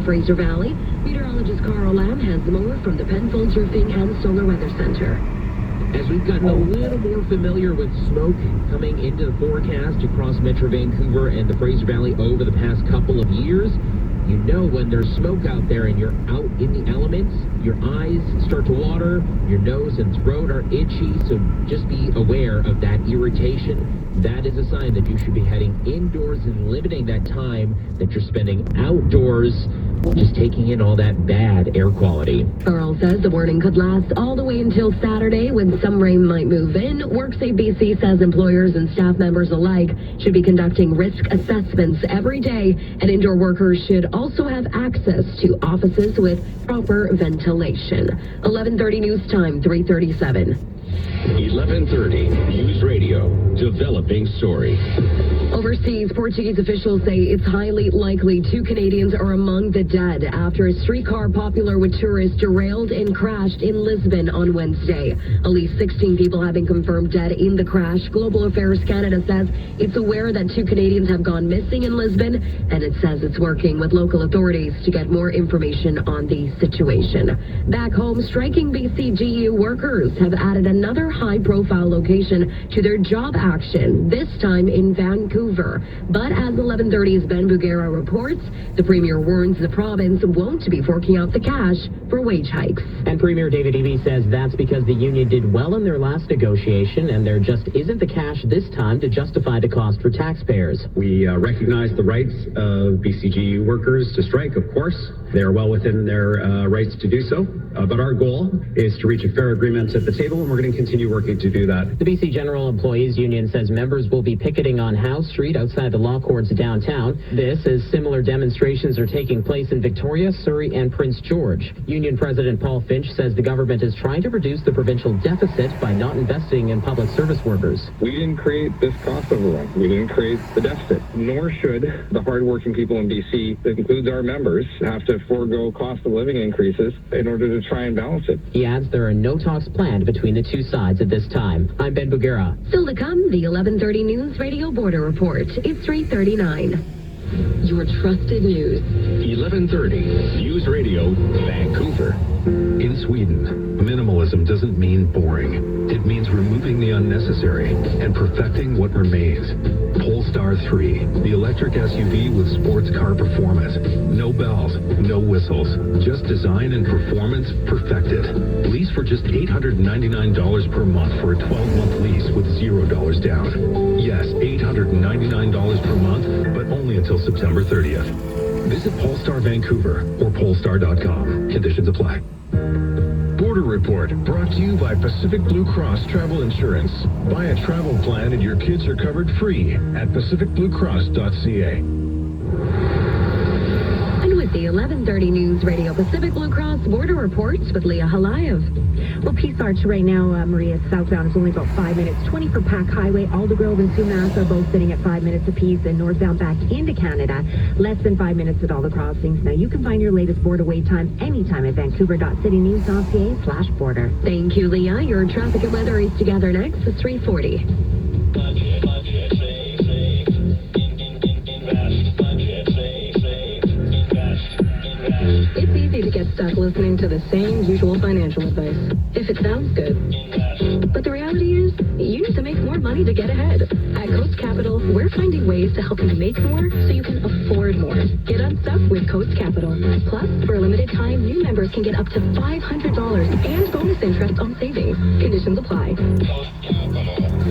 Fraser Valley. Meteorologist Carl Lamb has more from the Penfolds Roofing and Solar Weather Center. As we've gotten a little more familiar with smoke coming into the forecast across Metro Vancouver and the Fraser Valley over the past couple of years, you know when there's smoke out there and you're out in the elements, your eyes start to water, your nose and throat are itchy, so just be aware of that irritation. That is a sign that you should be heading indoors and limiting that time that you're spending outdoors, just taking in all that bad air quality. Carl says the warning could last all the way until Saturday when some rain might move in. WorkSafe BC says employers and staff members alike should be conducting risk assessments every day, and indoor workers should also have access to offices with proper ventilation. 11:30 news time, 3:37. 11:30 News Radio, developing story. Overseas, Portuguese officials say it's highly likely 2 Canadians are among the dead after a streetcar popular with tourists derailed and crashed in Lisbon on Wednesday. At least 16 people have been confirmed dead in the crash. Global Affairs Canada says it's aware that 2 Canadians have gone missing in Lisbon, and it says it's working with local authorities to get more information on the situation. Back home, striking BCGEU workers have added another high-profile location to their job action, this time in Vancouver. But as 11:30's Ben Bugera reports, the Premier warns the province won't be forking out the cash for wage hikes. And Premier David Eby says that's because the union did well in their last negotiation, and there just isn't the cash this time to justify the cost for taxpayers. We recognize the rights of BCGEU workers to strike, of course. They are well within their rights to do so. But our goal is to reach a fair agreement at the table, and we're going to continue working to do that. The BC General Employees Union says members will be picketing on Howe Street outside the law courts downtown. This as similar demonstrations are taking place in Victoria, Surrey, and Prince George. Union President Paul Finch says the government is trying to reduce the provincial deficit by not investing in public service workers. We didn't create this cost overrun. We didn't create the deficit. Nor should the hardworking people in BC, that includes our members, have to forego cost of living increases in order to try and balance it. He adds there are no talks planned between the two sides at this time. I'm Ben Bugera. Still to come, the 11:30 News Radio Border Report. It's 3:39. Your trusted news. 11:30 News Radio, Vancouver. In Sweden, minimalism doesn't mean boring. It means removing the unnecessary and perfecting what remains. Polestar 3, the electric SUV with sports car performance. No bells, no whistles, just design and performance perfected. Lease for just $899 per month for a 12-month lease with $0 down. Yes, $899 per month, but only until September 30th. Visit Polestar Vancouver or polestar.com. Conditions apply. Border Report, brought to you by Pacific Blue Cross Travel Insurance. Buy a travel plan and your kids are covered free at pacificbluecross.ca. And with the 11:30 News Radio Pacific Blue Cross Border Reports with Leah Halayev. Well, Peace Arch right now, Maria, southbound is only about 5 minutes. 20 for Pack Highway. Aldergrove and Sumas are both sitting at 5 minutes apiece. And northbound back into Canada, less than 5 minutes at all the crossings. Now, you can find your latest border wait time anytime at vancouver.citynews.ca/border. Thank you, Leah. Your traffic and weather is together next. It's 3:40. It's easy to get stuck listening to the same usual financial advice, if it sounds good. But the reality is, you need to make more money to get ahead. At Coast Capital, we're finding ways to help you make more so you can afford more. Get unstuck with Coast Capital. Plus, for a limited time, new members can get up to $500 and bonus interest on savings. Conditions apply.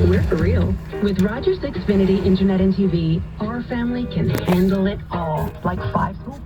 We're for real. With Rogers Xfinity Internet and TV, our family can handle it all. Like 5 school